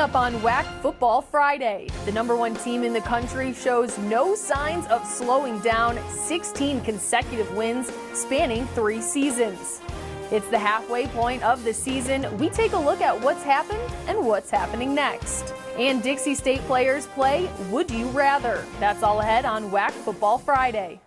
up on WAC Football Friday, the #1 team in the country shows no signs of slowing down, 16 consecutive wins spanning 3 seasons. It's the halfway point of the season. We take a look at what's happened and what's happening next. And Dixie State players play Would You Rather. That's all ahead on WAC Football Friday.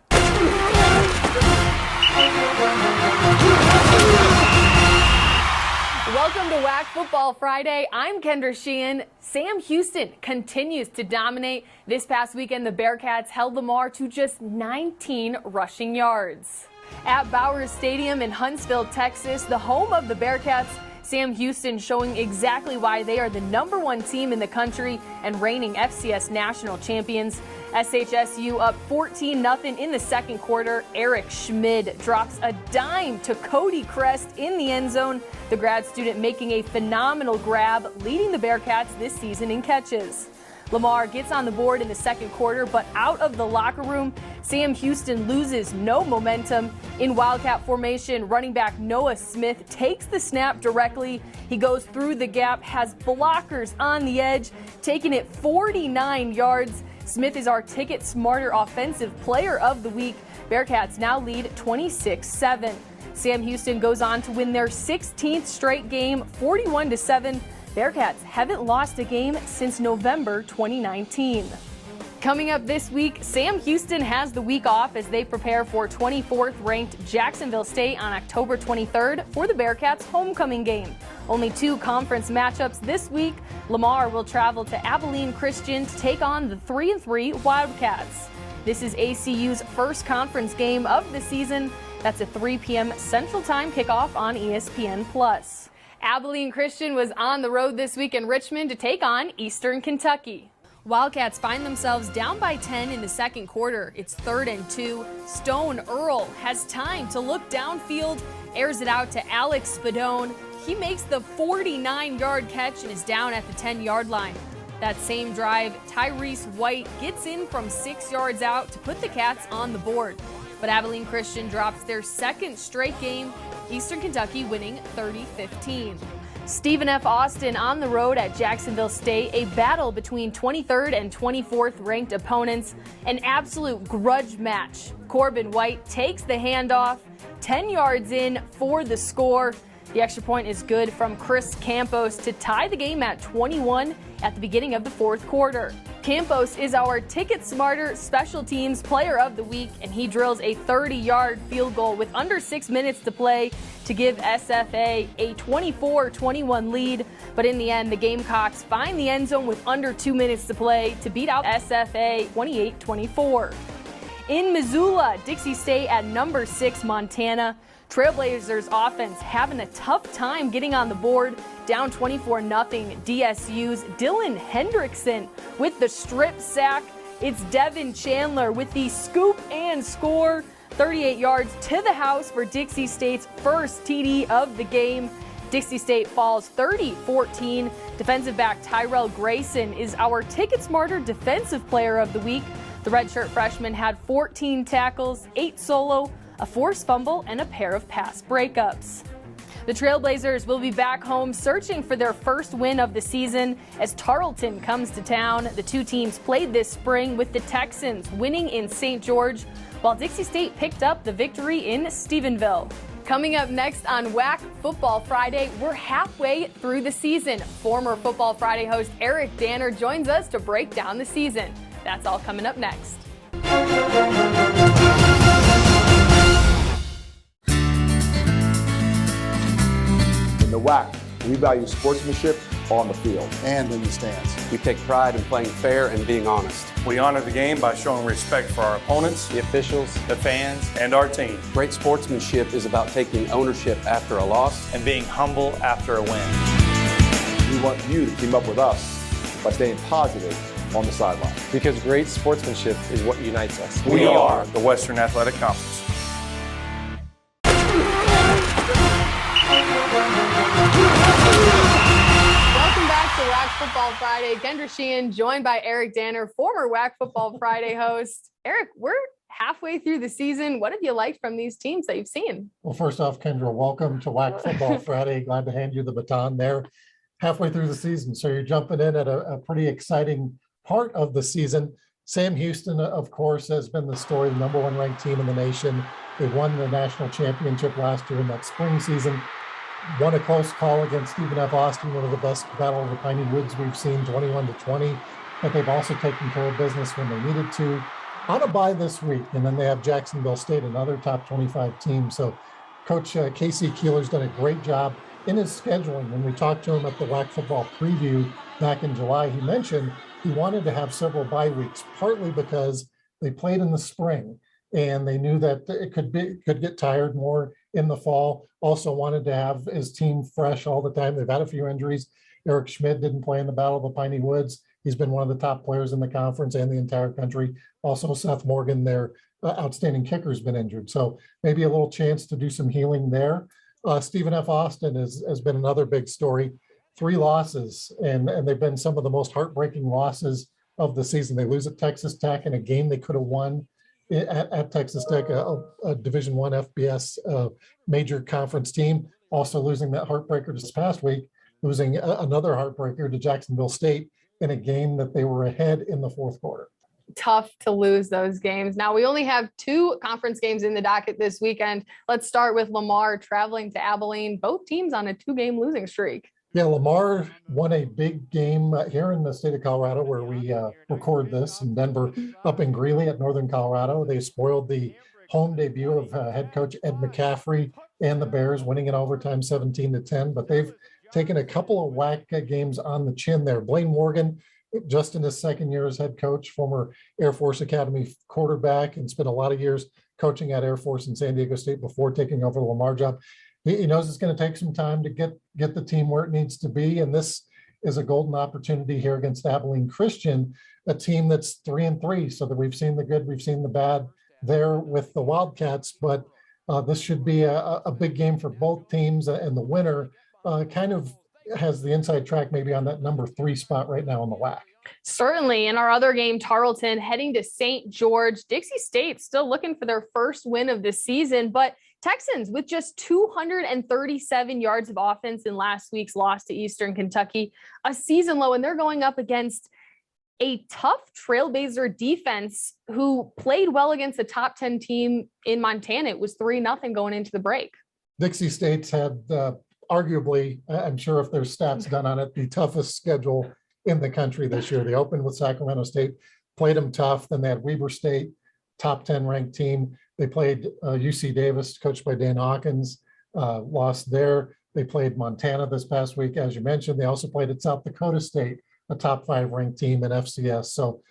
Welcome to WAC Football Friday. I'm Kendra Sheehan. Sam Houston continues to dominate. This past weekend, the Bearcats held Lamar to just 19 rushing yards. At Bowers Stadium in Huntsville, Texas, the home of the Bearcats, Sam Houston showing exactly why they are the #1 team in the country and reigning FCS national champions. SHSU up 14-0 in the second quarter. Eric Schmid drops a dime to Cody Crest in the end zone. The grad student making a phenomenal grab, leading the Bearcats this season in catches. Lamar gets on the board in the second quarter, but out of the locker room, Sam Houston loses no momentum. In Wildcat formation, running back Noah Smith takes the snap directly. He goes through the gap, has blockers on the edge, taking it 49 yards. Smith is our Ticket Smarter Offensive Player of the Week. Bearcats now lead 26-7. Sam Houston goes on to win their 16th straight game, 41-7. Bearcats haven't lost a game since November 2019. Coming up this week, Sam Houston has the week off as they prepare for 24th ranked Jacksonville State on October 23rd for the Bearcats homecoming game. Only 2 conference matchups this week. Lamar will travel to Abilene Christian to take on the 3-3 Wildcats. This is ACU's first conference game of the season. That's a 3 p.m. Central Time kickoff on ESPN+. Abilene Christian was on the road this week in Richmond to take on Eastern Kentucky. Wildcats find themselves down by 10 in the second quarter. It's 3rd and 2. Stone Earl has time to look downfield, airs it out to Alex Spadone. He makes the 49-yard catch and is down at the 10-yard line. That same drive, Tyrese White gets in from 6 yards out to put the Cats on the board. But Abilene Christian drops their second straight game, Eastern Kentucky winning 30-15. Stephen F. Austin on the road at Jacksonville State, a battle between 23rd and 24th ranked opponents, an absolute grudge match. Corbin White takes the handoff, 10 yards in for the score. The extra point is good from Chris Campos to tie the game at 21 at the beginning of the fourth quarter. Campos is our Ticket Smarter Special Teams Player of the Week, and he drills a 30-yard field goal with under 6 minutes to play to give SFA a 24-21 lead. But in the end, the Gamecocks find the end zone with under 2 minutes to play to beat out SFA 28-24. In Missoula, Dixie State at number 6 Montana. Trailblazers offense having a tough time getting on the board, down 24-0. DSU's Dylan Hendrickson with the strip sack. It's Devin Chandler with the scoop and score. 38 yards to the house for Dixie State's first TD of the game. Dixie State falls 30-14. Defensive back Tyrell Grayson is our Ticket Smarter Defensive Player of the Week. The redshirt freshman had 14 tackles, 8 solo, a forced fumble, and a pair of pass breakups. The Trailblazers will be back home searching for their first win of the season as Tarleton comes to town. The 2 teams played this spring with the Texans winning in St. George, while Dixie State picked up the victory in Stephenville. Coming up next on WAC Football Friday, we're halfway through the season. Former Football Friday host Eric Danner joins us to break down the season. That's all coming up next. In the WAC, we value sportsmanship on the field and in the stands. We take pride in playing fair and being honest. We honor the game by showing respect for our opponents, The officials, the fans, and our team. Great sportsmanship is about taking ownership after a loss And being humble after a win. We want you to team up with us by staying positive on the sideline. Because great sportsmanship is what unites us. We are the Western Athletic Conference. Welcome back to WAC Football Friday. Kendra Sheehan joined by Eric Danner, former WAC Football Friday host. Eric, we're halfway through the season. What have you liked from these teams that you've seen? Well, first off, Kendra, welcome to WAC Football Friday. Glad to hand you the baton there. halfway through the season. So you're jumping in at a pretty exciting part of the season. Sam Houston, of course, has been the story, the number one ranked team in the nation. They won the national championship last year in that spring season. Won a close call against Stephen F. Austin, one of the best Battle of the Piney Woods we've seen, 21-20. But they've also taken care of business when they needed to. On a bye this week, and then they have Jacksonville State, another top 25 team. So Coach Casey Keeler's done a great job in his scheduling. When we talked to him at the WAC Football Preview back in July, he mentioned he wanted to have several bye weeks, partly because they played in the spring and they knew that it could get tired more in the fall. Also wanted to have his team fresh all the time. They've had a few injuries. Eric Schmid didn't play in the Battle of the Piney Woods. He's been one of the top players in the conference and the entire country. Also, Seth Morgan, their outstanding kicker, has been injured. So maybe a little chance to do some healing there. Stephen F. Austin has been another big story. 3 losses, and they've been some of the most heartbreaking losses of the season. They lose at Texas Tech in a game they could have won at Texas Tech, a Division I FBS major conference team. Also losing that heartbreaker this past week, losing another heartbreaker to Jacksonville State in a game that they were ahead in the fourth quarter. Tough to lose those games. Now we only have 2 conference games in the docket this weekend. Let's start with Lamar traveling to Abilene. Both teams on a 2-game losing streak. Yeah, Lamar won a big game here in the state of Colorado where we record this in Denver, up in Greeley at Northern Colorado. They spoiled the home debut of head coach Ed McCaffrey and the Bears, winning in overtime 17-10. But they've taken a couple of WAC games on the chin there. Blaine Morgan, just in his second year as head coach, former Air Force Academy quarterback, and spent a lot of years coaching at Air Force and San Diego State before taking over the Lamar job. He knows it's going to take some time to get the team where it needs to be. And this is a golden opportunity here against Abilene Christian, a team that's 3-3. So that we've seen the good, we've seen the bad there with the Wildcats, but this should be a big game for both teams. And the winner kind of has the inside track maybe on that number 3 spot right now on the WAC. Certainly. In our other game, Tarleton heading to St. George. Dixie State still looking for their first win of the season, but Texans with just 237 yards of offense in last week's loss to Eastern Kentucky, a season low, and they're going up against a tough Trailblazer defense who played well against a top 10 team in Montana. It was 3-0 going into the break. Dixie State's had arguably, I'm sure if there's stats done on it, the toughest schedule in the country this year. They opened with Sacramento State, played them tough. Then they had Weber State, top 10 ranked team. They played UC Davis, coached by Dan Hawkins, lost there. They played Montana this past week, as you mentioned. They also played at South Dakota State, a top 5 ranked team in FCS. So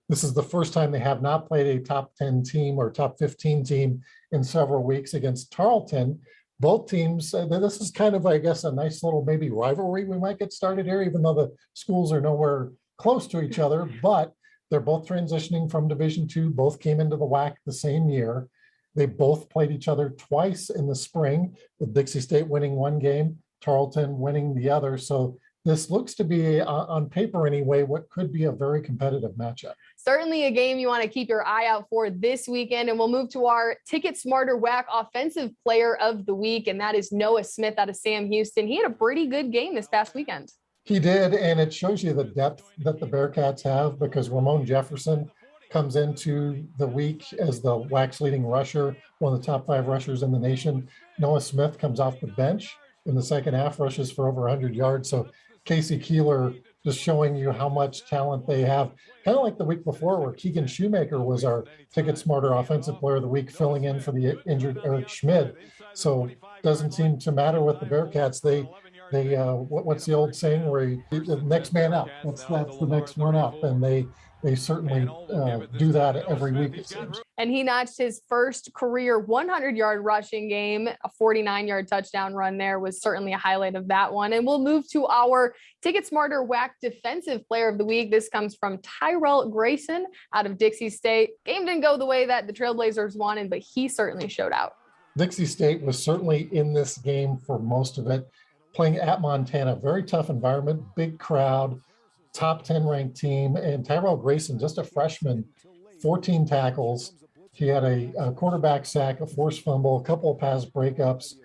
this is the first time they have not played a top 10 team or top 15 team in several weeks against Tarleton. Both teams, this is kind of, I guess, a nice little maybe rivalry we might get started here, even though the schools are nowhere close to each other, but they're both transitioning from Division II. Both came into the WAC the same year. They both played each other twice in the spring, with Dixie State winning 1 game, Tarleton winning the other. So this looks to be, on paper anyway, what could be a very competitive matchup. Certainly a game you want to keep your eye out for this weekend. And we'll move to our Ticket Smarter WAC Offensive Player of the Week, and that is Noah Smith out of Sam Houston. He had a pretty good game this past weekend. He did, and it shows you the depth that the Bearcats have, because Ramon Jefferson comes into the week as the WAC's leading rusher, one of the top 5 rushers in the nation. Noah Smith comes off the bench in the second half, rushes for over 100 yards. So Casey Keeler just showing you how much talent they have. Kind of like the week before where Keegan Shoemaker was our Ticket Smarter Offensive Player of the Week, filling in for the injured Eric Schmid. So doesn't seem to matter with the Bearcats. They what's the old saying where the next man up? That's the next one up, and they certainly do that every week, it seems. And he notched his first career 100-yard rushing game. A 49-yard touchdown run there was certainly a highlight of that one. And we'll move to our Ticket Smarter WAC Defensive Player of the Week. This comes from Tyrell Grayson out of Dixie State. Game didn't go the way that the Trailblazers wanted, but he certainly showed out. Dixie State was certainly in this game for most of it, playing at Montana. Very tough environment, big crowd, top 10 ranked team. And Tyrell Grayson, just a freshman, 14 tackles. He had a quarterback sack, a forced fumble, a couple of pass breakups.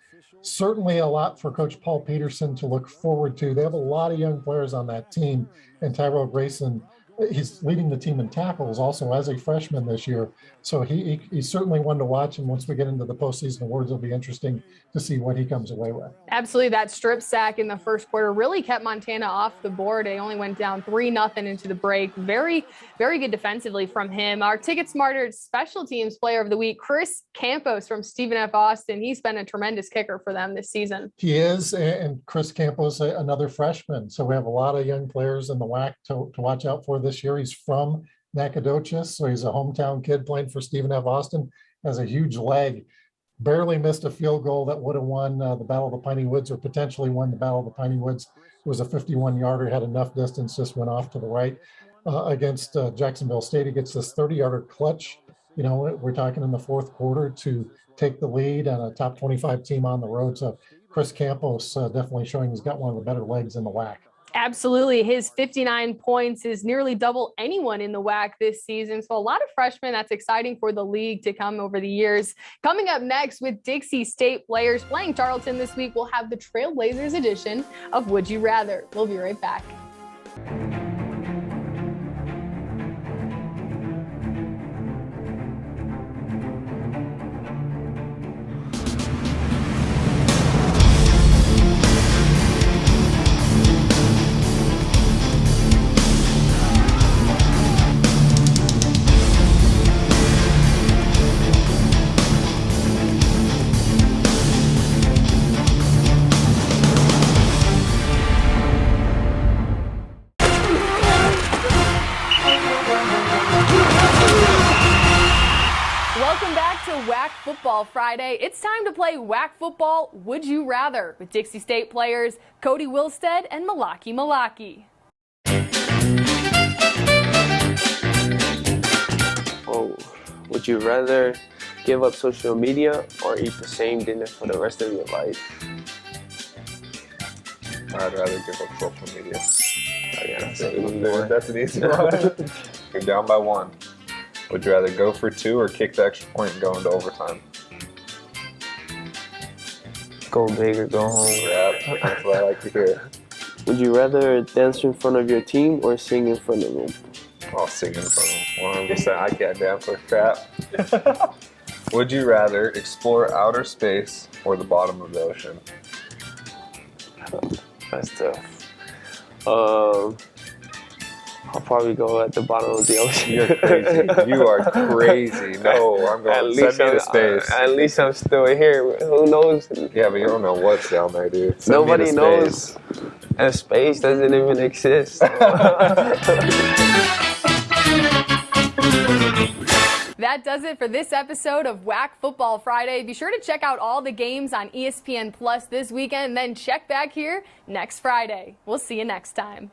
certainly a lot for Coach Paul Peterson to look forward to. They have a lot of young players on that team, and Tyrell Grayson, he's leading the team in tackles also as a freshman this year. So he's certainly one to watch. And once we get into the postseason awards, it'll be interesting to see what he comes away with. Absolutely. That strip sack in the first quarter really kept Montana off the board. They only went down 3-0 into the break. Very, very good defensively from him. Our Ticket Smarter Special Teams Player of the Week, Chris Campos from Stephen F. Austin. He's been a tremendous kicker for them this season. He is, and Chris Campos, another freshman. So we have a lot of young players in the WAC to watch out for this year. He's from Nacogdoches, so he's a hometown kid playing for Stephen F. Austin, has a huge leg, barely missed a field goal that would have won the Battle of the Piney Woods, or potentially won the Battle of the Piney Woods. It was a 51-yarder, had enough distance, just went off to the right against Jacksonville State. He gets this 30-yarder clutch, we're talking in the fourth quarter, to take the lead on a top 25 team on the road. So Chris Campos definitely showing he's got one of the better legs in the WAC. Absolutely. His 59 points is nearly double anyone in the WAC this season. So a lot of freshmen. That's exciting for the league to come over the years. Coming up next with Dixie State players playing Tarleton this week, we'll have the Trailblazers edition of Would You Rather. We'll be right back. WAC Football Friday. It's time to play WAC Football Would You Rather with Dixie State players Cody Wilstead and Malaki Malaki. Oh, would you rather give up social media or eat the same dinner for the rest of your life? I'd rather give up social media. That's an easy one. You're down by 1. Would you rather go for 2 or kick the extra point and go into overtime? Go big or go home. Yeah, that's what I like to hear. Would you rather dance in front of your team or sing in front of them? I'll sing in front of them. 100%. I can't dance for crap. Would you rather explore outer space or the bottom of the ocean? That's tough. I'll probably go at the bottom of the ocean. You're crazy. You are crazy. No, I'm going to send me to space. At least I'm still here. Who knows? Yeah, but you don't know what's down there, dude. Send Nobody knows. And space doesn't even exist. That does it for this episode of WAC Football Friday. Be sure to check out all the games on ESPN Plus this weekend, and then check back here next Friday. We'll see you next time.